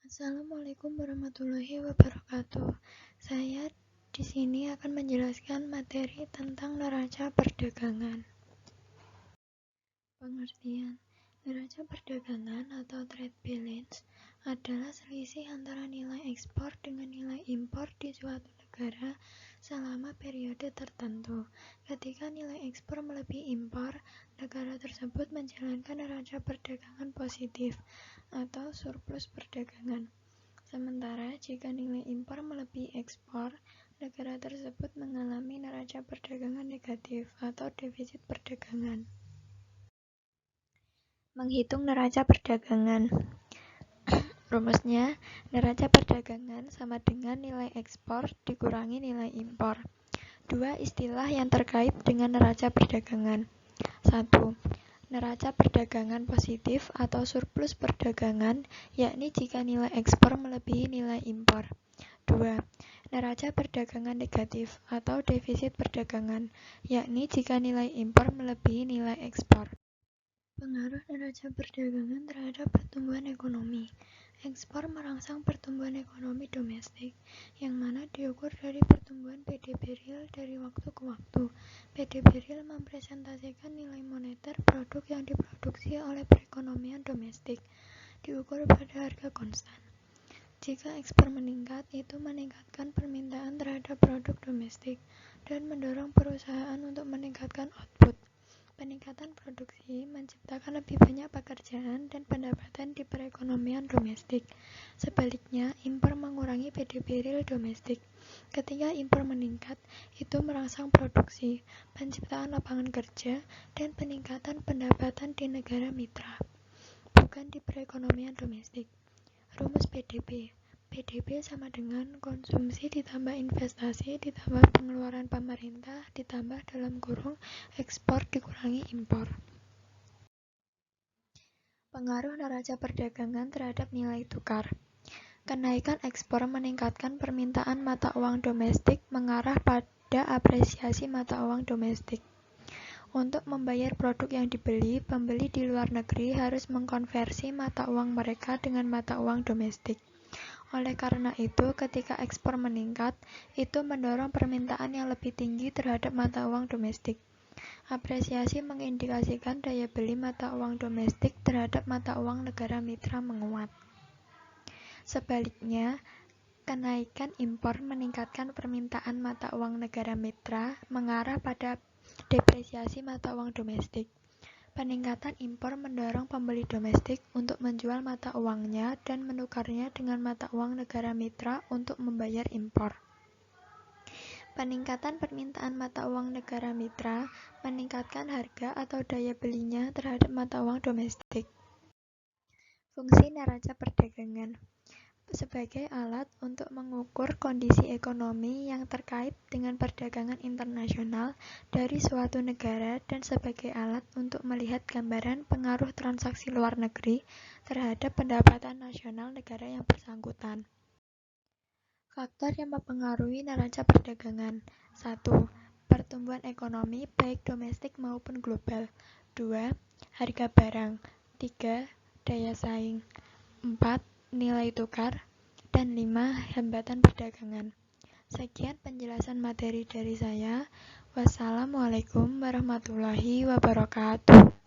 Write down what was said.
Assalamualaikum warahmatullahi wabarakatuh. Saya di sini akan menjelaskan materi tentang neraca perdagangan. Pengertian neraca perdagangan atau trade balance adalah selisih antara nilai ekspor dengan nilai impor di suatu negara selama periode tertentu. Ketika nilai ekspor melebihi impor, negara tersebut menjalankan neraca perdagangan positif atau surplus perdagangan. Sementara jika nilai impor melebihi ekspor, negara tersebut mengalami neraca perdagangan negatif atau defisit perdagangan. Menghitung neraca perdagangan. Rumusnya, neraca perdagangan sama dengan nilai ekspor dikurangi nilai impor. Dua istilah yang terkait dengan neraca perdagangan. 1. Neraca perdagangan positif atau surplus perdagangan, yakni jika nilai ekspor melebihi nilai impor. 2. Neraca perdagangan negatif atau defisit perdagangan, yakni jika nilai impor melebihi nilai ekspor. Pengaruh neraca perdagangan terhadap pertumbuhan ekonomi. Ekspor merangsang pertumbuhan ekonomi domestik, yang mana diukur dari pertumbuhan PDB real dari waktu ke waktu. PDB real mempresentasikan nilai moneter produk yang diproduksi oleh perekonomian domestik, diukur pada harga konstan. Jika ekspor meningkat, itu meningkatkan permintaan terhadap produk domestik dan mendorong perusahaan untuk meningkatkan output. Peningkatan produksi menciptakan lebih banyak pekerjaan dan pendapatan di perekonomian domestik. Sebaliknya, impor mengurangi PDB real domestik. Ketika impor meningkat, itu merangsang produksi, penciptaan lapangan kerja, dan peningkatan pendapatan di negara mitra, bukan di perekonomian domestik. Rumus PDB. PDB sama dengan konsumsi ditambah investasi ditambah pengeluaran pemerintah ditambah dalam kurung ekspor dikurangi impor. Pengaruh neraca perdagangan terhadap nilai tukar. Kenaikan ekspor meningkatkan permintaan mata uang domestik mengarah pada apresiasi mata uang domestik. Untuk membayar produk yang dibeli, pembeli di luar negeri harus mengkonversi mata uang mereka dengan mata uang domestik. Oleh karena itu, ketika ekspor meningkat, itu mendorong permintaan yang lebih tinggi terhadap mata uang domestik. Apresiasi mengindikasikan daya beli mata uang domestik terhadap mata uang negara mitra menguat. Sebaliknya, kenaikan impor meningkatkan permintaan mata uang negara mitra mengarah pada depresiasi mata uang domestik. Peningkatan impor mendorong pembeli domestik untuk menjual mata uangnya dan menukarnya dengan mata uang negara mitra untuk membayar impor. Peningkatan permintaan mata uang negara mitra meningkatkan harga atau daya belinya terhadap mata uang domestik. Fungsi neraca perdagangan sebagai alat untuk mengukur kondisi ekonomi yang terkait dengan perdagangan internasional dari suatu negara dan sebagai alat untuk melihat gambaran pengaruh transaksi luar negeri terhadap pendapatan nasional negara yang bersangkutan. Faktor yang mempengaruhi neraca perdagangan. 1. Pertumbuhan ekonomi baik domestik maupun global. 2. Harga barang. 3. Daya saing. 4. Nilai tukar, dan 5. Hambatan perdagangan. Sekian penjelasan materi dari saya. Wassalamualaikum warahmatullahi wabarakatuh.